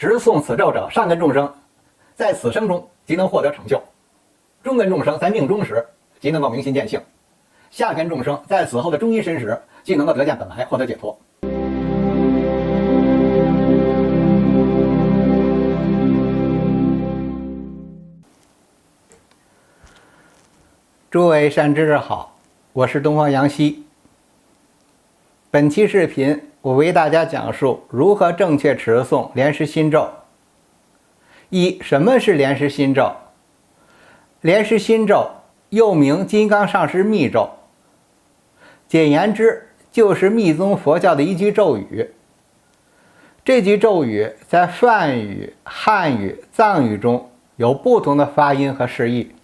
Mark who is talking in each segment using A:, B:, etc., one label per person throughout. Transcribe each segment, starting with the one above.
A: 持诵此咒者，善根众生，在此生中即能获得成就；中根众生在命终时即能够明心见性；下根众生在死后的中阴身时，即能够得见本来，获得解脱。诸位善知识好，我是东方阳西。本期视频我为大家讲述如何正确持诵莲师心咒。一、什么是莲师心咒？莲师心咒又名金刚上师密咒，简言之就是密宗佛教的一句咒语。这句咒语在梵语、汉语、藏语中有不同的发音和释义。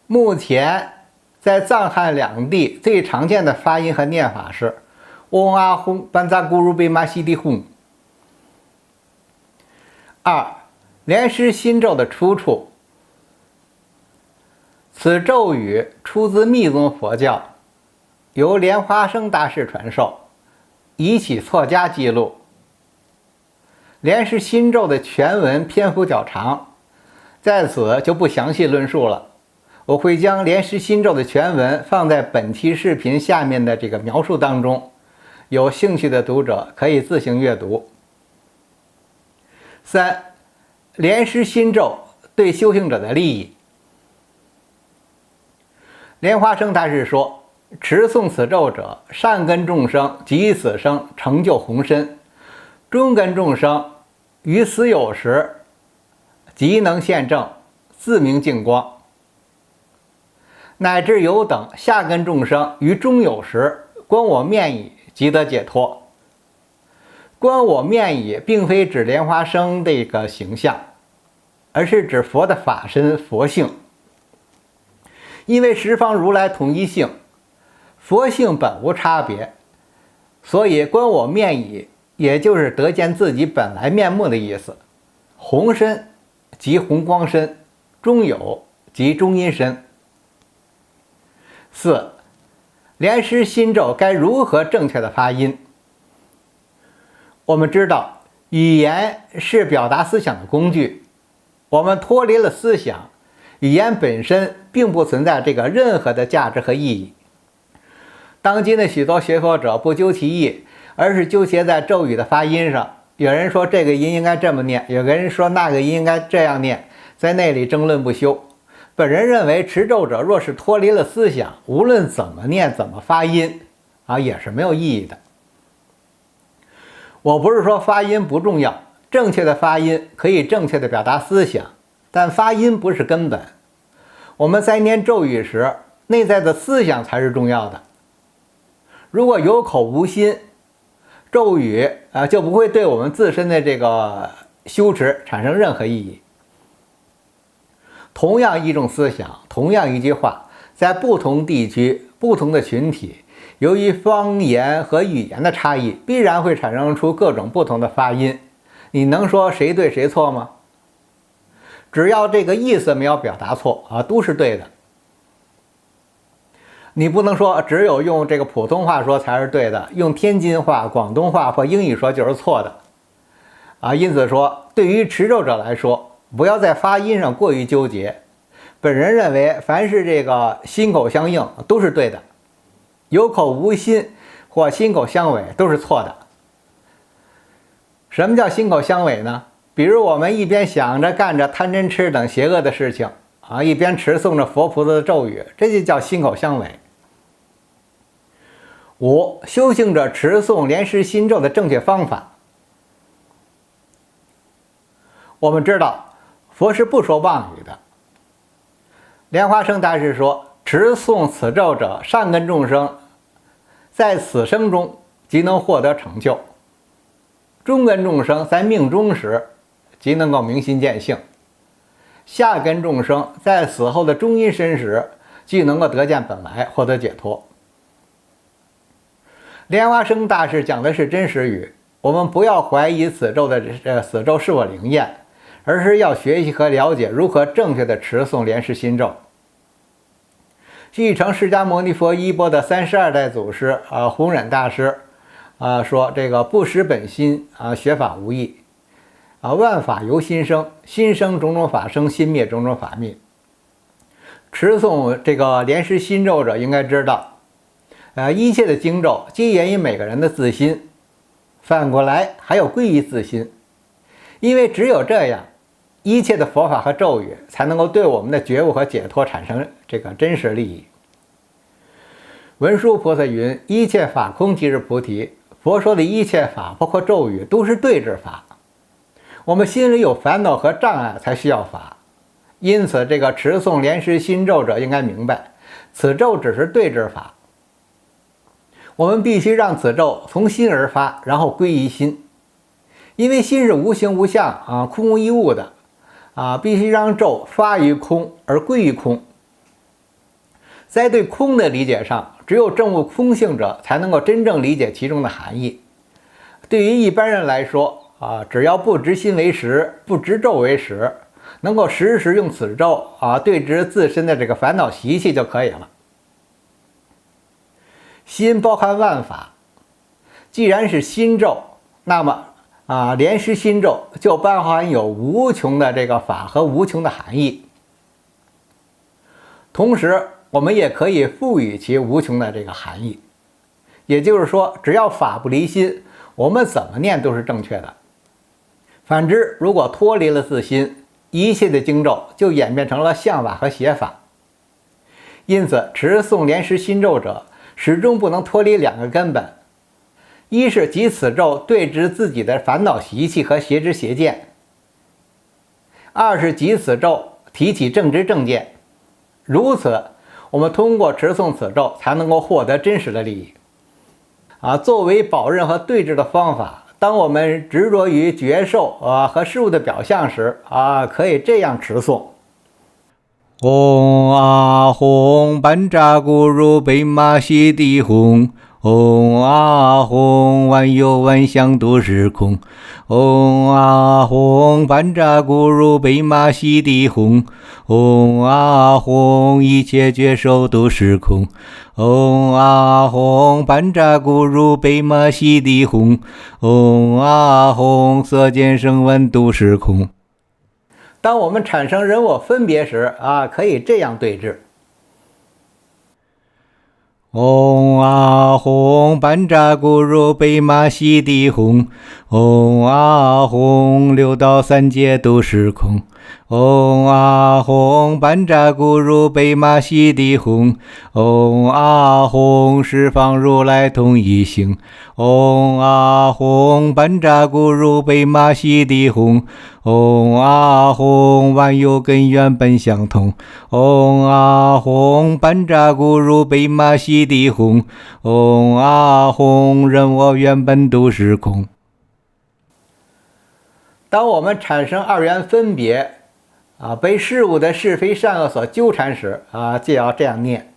A: 目前在藏汉两地最常见的发音和念法是嗡阿吽班扎咕噜贝玛西地吽。二、莲师心咒的出处。此咒语出自密宗佛教，由莲花生大师传授，以起错家记录。莲师心咒的全文篇幅较长，在此就不详细论述了。我会将莲师心咒的全文放在本期视频下面的这个描述当中，有兴趣的读者可以自行阅读。三、莲师心咒对修行者的利益。莲花生大师说，持诵此咒者，善根众生即于此生成就宏深，中根众生于死有时即能现正，自明净光，乃至有等下根众生于终有时观我面已，即得解脱。观我面已并非指莲花生这个形象，而是指佛的法身佛性。因为十方如来统一性，佛性本无差别，所以观我面已也就是得见自己本来面目的意思。宏深即宏光身，中有即中阴身。四、莲师心咒该如何正确的发音？我们知道，语言是表达思想的工具，我们脱离了思想，语言本身并不存在这个任何的价值和意义。当今的许多学佛者不究其意，而是纠结在咒语的发音上。有人说这个音应该这么念，有个人说那个音应该这样念，在那里争论不休。本人认为，持咒者若是脱离了思想，无论怎么念怎么发音也是没有意义的。我不是说发音不重要，正确的发音可以正确的表达思想，但发音不是根本。我们在念咒语时，内在的思想才是重要的。如果有口无心，咒语就不会对我们自身的这个修持产生任何意义。同样一种思想，同样一句话，在不同地区、不同的群体，由于方言和语言的差异，必然会产生出各种不同的发音。你能说谁对谁错吗？只要这个意思没有表达错都是对的。你不能说只有用这个普通话说才是对的，用天津话、广东话或英语说就是错的因此说，对于持咒者来说，不要在发音上过于纠结。本人认为，凡是这个心口相应都是对的，有口无心或心口相违都是错的。什么叫心口相违呢？比如我们一边想着干着贪嗔痴等邪恶的事情一边持诵着佛菩萨的咒语，这就叫心口相违。五、修行者持诵莲师心咒的正确方法。我们知道，佛是不说妄语的。莲花生大师说，持诵此咒者，善根众生在此生中即能获得成就；中根众生在命终时即能够明心见性；下根众生在死后的中阴身时即能够得见本来，获得解脱。莲花生大师讲的是真实语，我们不要怀疑此咒是否灵验，而是要学习和了解如何正确的持诵莲师心咒。继承释迦牟尼佛衣钵的32代祖师弘忍大师说这个不识本心学法无益万法由心生，心生种种法生，心灭种种法灭。持诵这个莲师心咒者应该知道，一切的经咒皆源于每个人的自心，反过来还有归于自心，因为只有这样，一切的佛法和咒语才能够对我们的觉悟和解脱产生这个真实利益。文殊菩萨云：一切法空即是菩提。佛说的一切法，包括咒语，都是对治法。我们心里有烦恼和障碍，才需要法。因此，这个持诵莲师心咒者应该明白，此咒只是对治法。我们必须让此咒从心而发，然后归于心。因为心是无形无相空无一物的必须让咒发于空而归于空。在对空的理解上，只有证悟空性者才能够真正理解其中的含义。对于一般人来说只要不执心为实，不执咒为实，能够时时用此咒对治自身的这个烦恼习气就可以了。心包含万法，既然是心咒，那么莲师心咒就包含有无穷的这个法和无穷的含义。同时，我们也可以赋予其无穷的这个含义，也就是说，只要法不离心，我们怎么念都是正确的。反之，如果脱离了自心，一切的经咒就演变成了相法和邪法。因此，持诵莲师心咒者始终不能脱离两个根本：一是集此咒对治自己的烦恼习气和邪知邪见；二是集此咒提起正知正见。如此，我们通过持诵此咒才能够获得真实的利益作为保任和对治的方法，当我们执着于觉受和事物的表象时可以这样持诵：
B: 唵阿吽班扎咕噜贝玛悉地吽，唵阿吽万有万象都是空，唵阿吽班扎咕噜贝玛悉地吽，唵阿吽一切觉受都是空，唵阿吽班扎咕噜贝玛悉地吽，唵阿吽色见声闻都是空。
A: 当我们产生人我分别时可以这样对治：
B: 唵阿吽班扎咕噜贝玛悉地吽，唵阿吽六道三界都是空，唵阿吽班扎咕噜贝玛悉地吽，唵阿吽十方如来同一性，唵阿吽班扎咕噜贝玛悉地吽，唵阿吽万有根源本相同，唵阿吽班扎咕噜贝玛悉地吽，唵阿吽人我原本都是空。
A: 当我们产生二元分别被事物的是非善恶所纠缠时就要这样念：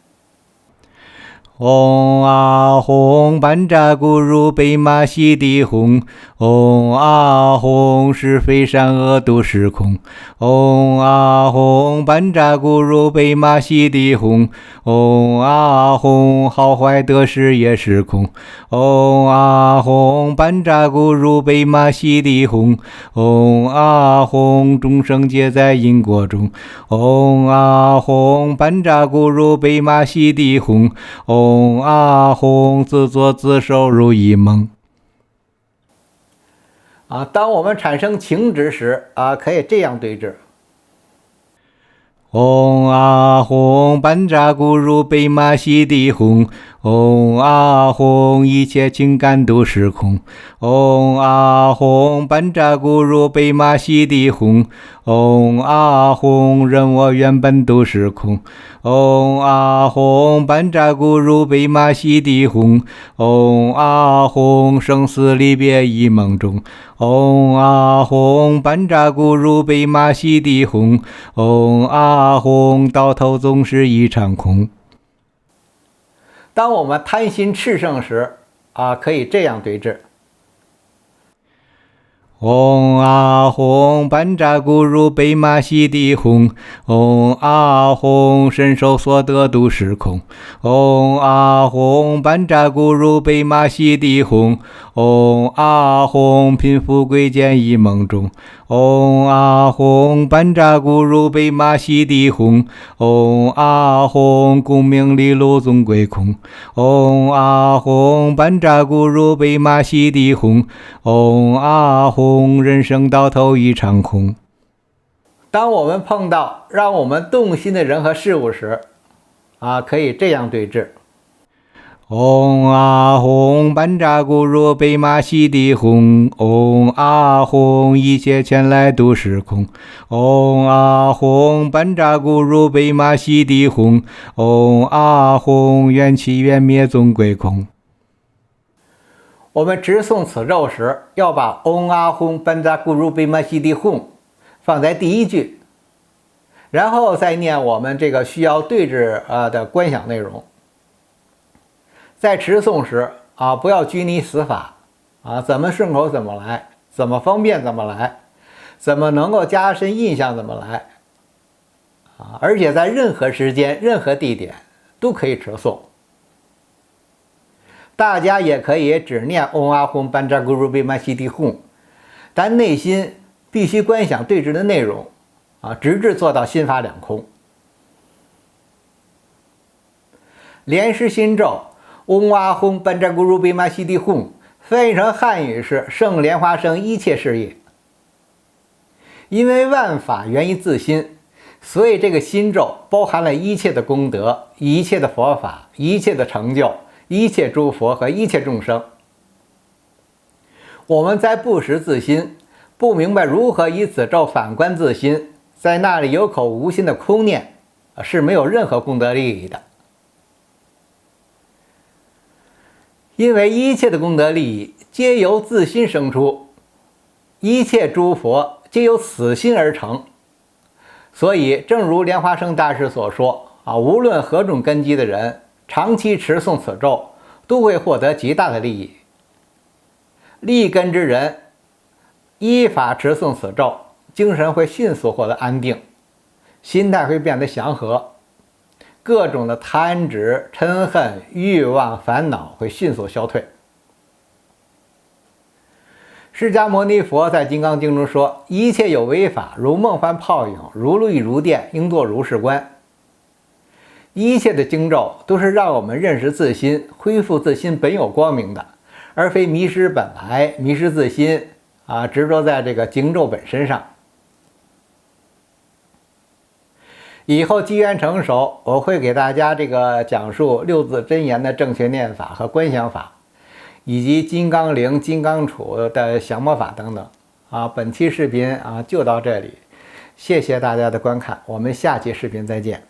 B: 唵阿吽班扎咕噜贝玛悉地吽，唵阿吽是非善恶都是空，唵阿吽班扎咕噜贝玛悉地吽，唵阿吽好坏得失也是空，唵阿吽班扎咕噜贝玛悉地吽，唵阿吽众生皆在因果中，唵阿吽班扎咕噜贝玛悉地吽，唵阿吽自作自受如一梦。
A: 当我们产生情执时可以这样对治：
B: 唵阿吽班扎咕噜贝玛悉地吽，唵阿吽一切情感都是空，唵阿吽班扎咕噜贝玛悉地吽，唵阿吽人我原本都是空，唵阿吽班扎咕噜贝玛悉地吽，唵阿吽生死离别一梦中，唵阿吽班扎咕噜贝玛悉地吽，唵阿吽到头总是一场空。
A: 当我们贪心炽盛时可以这样对治：
B: 嗡啊吽，班扎咕噜贝玛西地吽。嗡啊吽，身受所得度是空。嗡啊吽，班扎咕噜贝玛西地吽。嗡啊吽，贫富贵贱一梦中。嗡啊吽，班扎咕噜贝玛西地吽。嗡啊吽，功名利禄总归空。嗡啊吽，班扎咕噜贝玛西地吽。嗡啊吽，人生到头一场空。
A: 当我们碰到让我们动心的人和事物时，可以这样对峙。
B: 嗡啊吽，班扎咕噜贝玛西地吽。嗡啊吽，一切前来都是空。嗡啊吽，班扎咕噜贝玛西地吽。嗡啊吽，缘起缘灭总归空。
A: 我们直诵此咒时，要把嗡啊吽班扎咕噜贝玛西地吽放在第一句，然后再念我们这个需要对峙的观想内容。在持诵时不要拘泥死法怎么顺口怎么来，怎么方便怎么来，怎么能够加深印象怎么来而且在任何时间任何地点都可以持诵。大家也可以只念嗡啊吽班扎咕噜贝玛西地吽，但内心必须观想对峙的内容直至做到心法两空。莲师心咒嗡啊吽班扎咕噜贝玛西地吽，翻译成汉语是圣莲花生一切事业。因为万法源于自心，所以这个心咒包含了一切的功德，一切的佛法，一切的成就，一切诸佛和一切众生。我们在不识自心，不明白如何以此咒反观自心，在那里有口无心的空念是没有任何功德利益的。因为一切的功德利益皆由自心生出，一切诸佛皆由此心而成，所以正如莲花生大师所说无论何种根基的人，长期持诵此咒都会获得极大的利益。利根之人依法持诵此咒，精神会迅速获得安定，心态会变得祥和，各种的贪执、嗔恨、欲望、烦恼会迅速消退。释迦牟尼佛在《金刚经》中说：“一切有为法，如梦幻泡影，如露亦如电，应作如是观。”一切的经咒都是让我们认识自心，恢复自心本有光明的，而非迷失本来、迷失自心执着在这个经咒本身上。以后机缘成熟，我会给大家讲述六字真言的正确念法和观想法，以及金刚铃、金刚杵的降魔法等等本期视频就到这里，谢谢大家的观看，我们下期视频再见。